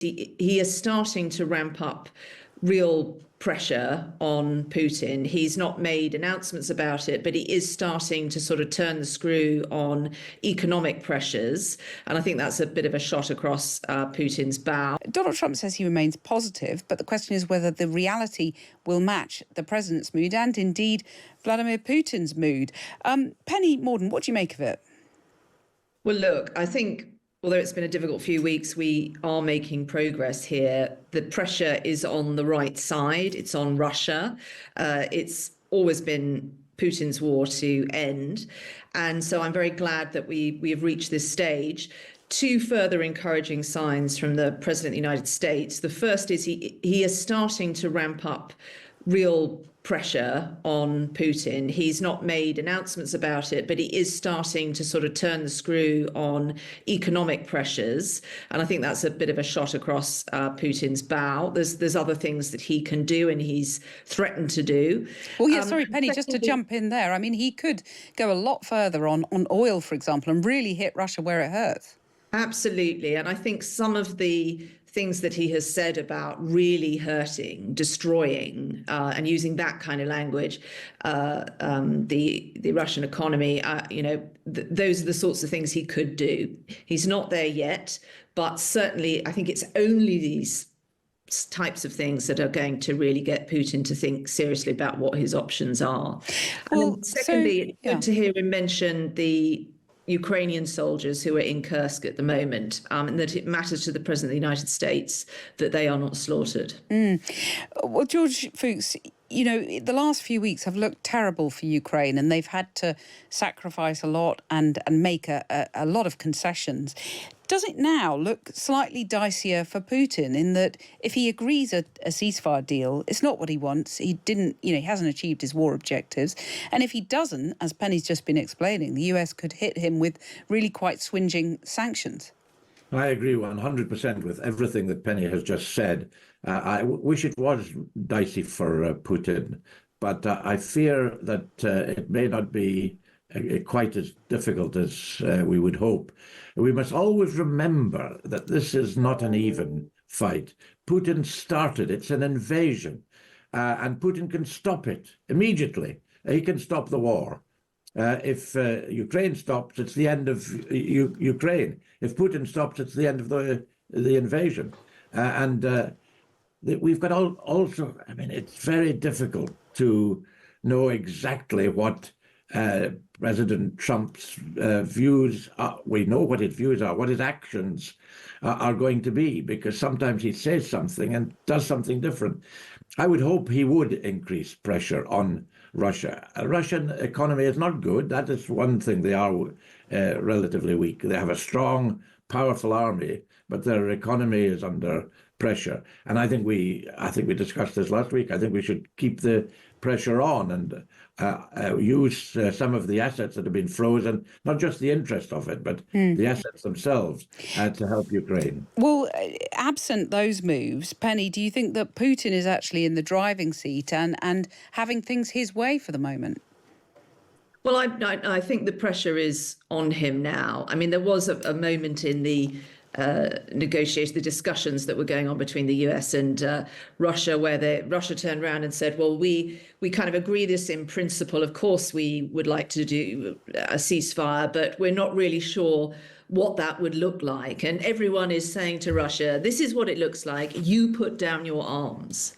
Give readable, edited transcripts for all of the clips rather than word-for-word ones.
he is starting to ramp up real pressure on Putin. He's not made announcements about it, but he is starting to sort of turn the screw on economic pressures. And I think that's a bit of a shot across Putin's bow. Donald Trump says he remains positive, but the question is whether the reality will match the president's mood and indeed Vladimir Putin's mood. Penny Mordaunt, what do you make of it? Well, look, I think although it's been a difficult few weeks, we are making progress here. The pressure is on the right side. It's on Russia. It's always been Putin's war to end. And so I'm very glad that we have reached this stage. Two further encouraging signs from the President of the United States. The first is he is starting to ramp up real pressure on Putin. He's not made announcements about it, but he is starting to sort of turn the screw on economic pressures. And I think that's a bit of a shot across Putin's bow. There's other things that he can do and he's threatened to do. Well, yeah, sorry, Penny, just to jump in there. I mean, he could go a lot further on oil, for example, and really hit Russia where it hurts. Absolutely. And I think some of the things that he has said about really hurting, destroying, and using that kind of language, the Russian economy, those are the sorts of things he could do. He's not there yet, but certainly I think it's only these types of things that are going to really get Putin to think seriously about what his options are. Well, and secondly, it's good to hear him mention the Ukrainian soldiers who are in Kursk at the moment, and that it matters to the President of the United States that they are not slaughtered. Well, George Fuchs, the last few weeks have looked terrible for Ukraine, and they've had to sacrifice a lot and make a lot of concessions. Does it now look slightly dicier for Putin in that if he agrees a ceasefire deal, it's not what he wants. He hasn't achieved his war objectives. And if he doesn't, as Penny's just been explaining, the US could hit him with really quite swingeing sanctions. I agree 100% with everything that Penny has just said. I wish it was dicey for Putin, but I fear that it may not be quite as difficult as we would hope. We must always remember that this is not an even fight. Putin started, it's an invasion, and Putin can stop it immediately. He can stop the war. If Ukraine stops, it's the end of Ukraine. If Putin stops, it's the end of the invasion. We've got also, it's very difficult to know exactly what President Trump's views are. We know what his views are, what his actions are going to be, because sometimes he says something and does something different. I would hope he would increase pressure on Russia. The Russian economy is not good. That is one thing. They are relatively weak. They have a strong, powerful army, but their economy is under pressure. And I think we discussed this last week. I think we should keep the pressure on and use some of the assets that have been frozen, not just the interest of it, but the assets themselves to help Ukraine. Well, absent those moves, Penny, do you think that Putin is actually in the driving seat and having things his way for the moment? Well, I think the pressure is on him now. I mean, there was a moment in the negotiations, the discussions that were going on between the US and Russia, where Russia turned around and said, well, we kind of agree this in principle. Of course, we would like to do a ceasefire, but we're not really sure what that would look like. And everyone is saying to Russia, this is what it looks like. You put down your arms.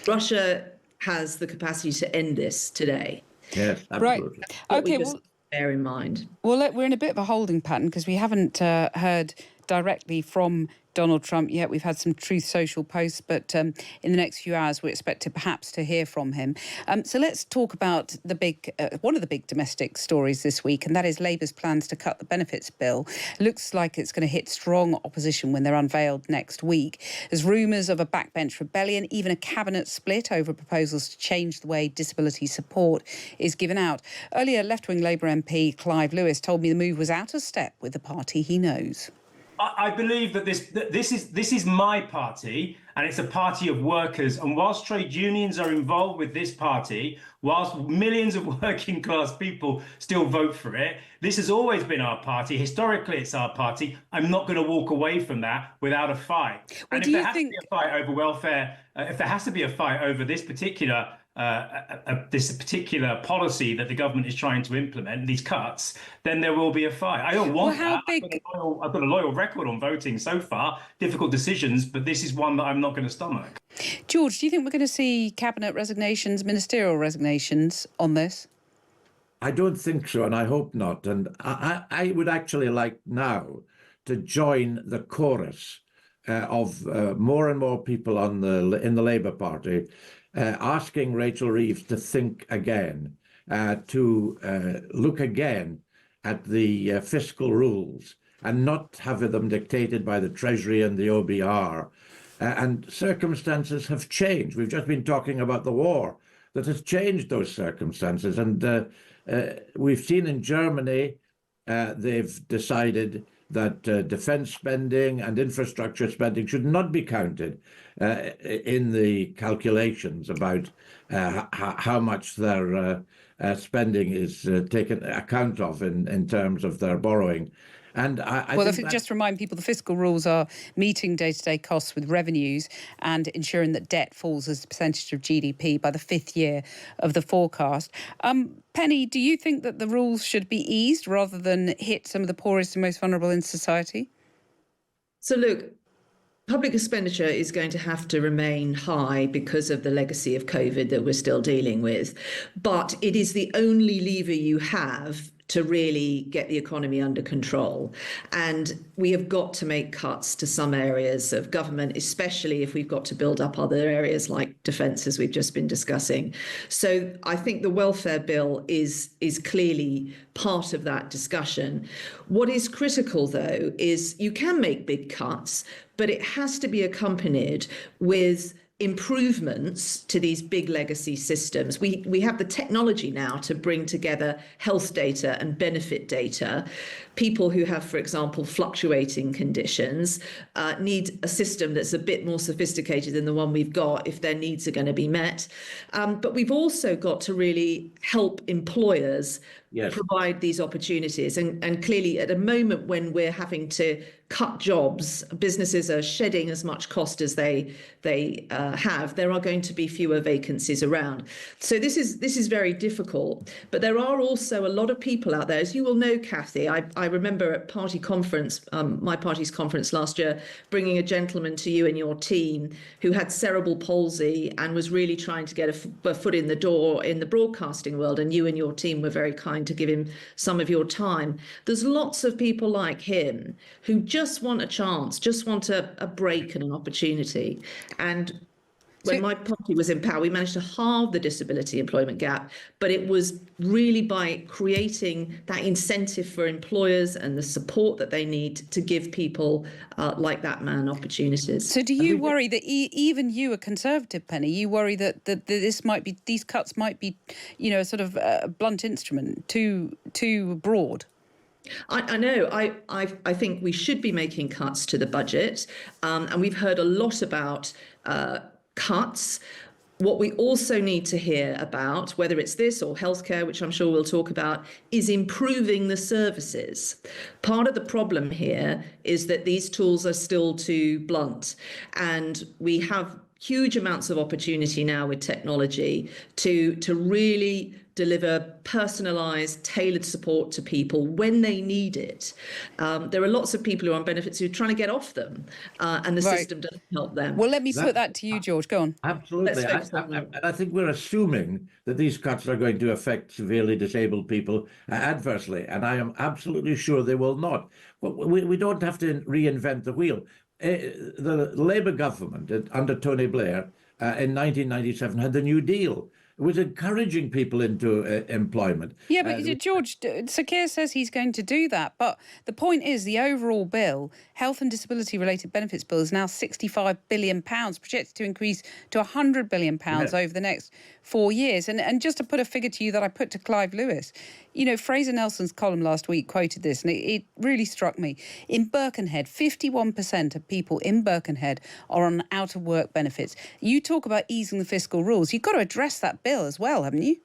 Russia has the capacity to end this today. Yes, absolutely. Right. Okay, bear in mind. Well, we're in a bit of a holding pattern because we haven't heard directly from Donald Trump yet. We've had some Truth Social posts, but in the next few hours we expect perhaps to hear from him. So let's talk about the big, one of the big domestic stories this week, and that is Labour's plans to cut the benefits bill. Looks like it's going to hit strong opposition when they're unveiled next week. There's rumours of a backbench rebellion, even a cabinet split over proposals to change the way disability support is given out. Earlier, left-wing Labour MP Clive Lewis told me the move was out of step with the party he knows. I believe that this is my party, and it's a party of workers. And whilst trade unions are involved with this party, whilst millions of working class people still vote for it, this has always been our party. Historically, it's our party. I'm not going to walk away from that without a fight. Well, and if there has to be a fight over welfare, if there has to be a fight over this particular policy that the government is trying to implement, these cuts, then there will be a fight. I don't want that. I've got a loyal record on voting so far, difficult decisions, but this is one that I'm not going to stomach. George, do you think we're going to see cabinet resignations, ministerial resignations on this? I don't think so, and I hope not. And I would actually like now to join the chorus of more and more people in the Labour Party asking Rachel Reeves to think again, to look again at the fiscal rules and not have them dictated by the Treasury and the OBR. And circumstances have changed. We've just been talking about the war that has changed those circumstances. And we've seen in Germany, they've decided that defense spending and infrastructure spending should not be counted in the calculations about how much their spending is taken account of in terms of their borrowing. And just remind people, the fiscal rules are meeting day-to-day costs with revenues and ensuring that debt falls as a percentage of GDP by the 5th year of the forecast. Penny, do you think that the rules should be eased rather than hit some of the poorest and most vulnerable in society? So look, public expenditure is going to have to remain high because of the legacy of COVID that we're still dealing with. But it is the only lever you have to really get the economy under control. And we have got to make cuts to some areas of government, especially if we've got to build up other areas like defence, as we've just been discussing. So I think the welfare bill is clearly part of that discussion. What is critical, though, is you can make big cuts, but it has to be accompanied with improvements to these big legacy systems. We have the technology now to bring together health data and benefit data. People who have, for example, fluctuating conditions need a system that's a bit more sophisticated than the one we've got if their needs are going to be met. But we've also got to really help employers provide these opportunities. And clearly, at a moment when we're having to cut jobs, businesses are shedding as much cost as they have, there are going to be fewer vacancies around. So this is very difficult. But there are also a lot of people out there, as you will know, Kathy. I remember at party conference, my party's conference last year, bringing a gentleman to you and your team who had cerebral palsy and was really trying to get a foot in the door in the broadcasting world. And you and your team were very kind to give him some of your time. There's lots of people like him who just want a chance, just want a break and an opportunity. And when my party was in power, we managed to halve the disability employment gap, but it was really by creating that incentive for employers and the support that they need to give people like that man opportunities. So do you worry that even you, a Conservative, Penny, you worry that these cuts might be, a sort of a blunt instrument, too broad? I know. I think we should be making cuts to the budget, and we've heard a lot about cuts. What we also need to hear about, whether it's this or healthcare, which I'm sure we'll talk about, is improving the services. Part of the problem here is that these tools are still too blunt, and we have huge amounts of opportunity now with technology to really deliver personalised, tailored support to people when they need it. There are lots of people who are on benefits who are trying to get off them, and the system doesn't help them. Well, let me put that to you, George. Go on. Absolutely. I think we're assuming that these cuts are going to affect severely disabled people adversely, and I am absolutely sure they will not. We don't have to reinvent the wheel. The Labour government under Tony Blair in 1997 had the New Deal. was encouraging people into employment. Yeah, but George, Sir Keir says he's going to do that. But the point is, the overall bill, health and disability-related benefits bill, is now £65 billion, projected to increase to £100 billion over the next 4 years. And just to put a figure to you that I put to Clive Lewis, you know, Fraser Nelson's column last week quoted this, and it really struck me. In Birkenhead, 51% of people in Birkenhead are on out-of-work benefits. You talk about easing the fiscal rules. You've got to address that bill as well, haven't you?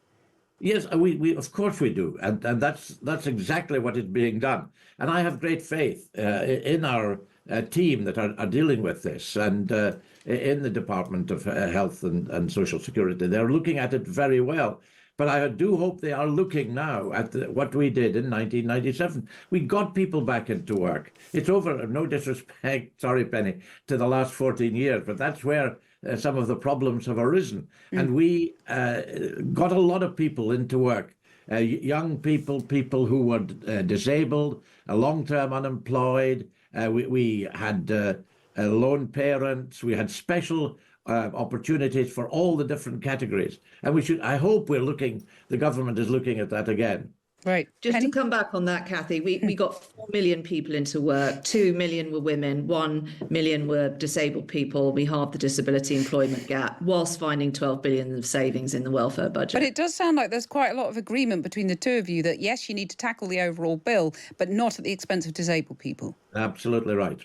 Yes, we of course we do, and that's exactly what is being done. And I have great faith in our team that are dealing with this, and in the Department of Health and Social Security. They're looking at it very well. But I do hope they are looking now at what we did in 1997. We got people back into work. It's over, no disrespect, sorry, Penny, to the last 14 years, but that's where some of the problems have arisen. And we got a lot of people into work, young people, people who were disabled, long-term unemployed. We had lone parents. We had special opportunities for all the different categories. And I hope the government is looking at that again. Right. Just Penny? to come back on that, Kathy, we got 4 million people into work, 2 million were women, 1 million were disabled people. We halved the disability employment gap whilst finding 12 billion of savings in the welfare budget. But it does sound like there's quite a lot of agreement between the two of you that, yes, you need to tackle the overall bill, but not at the expense of disabled people. Absolutely right.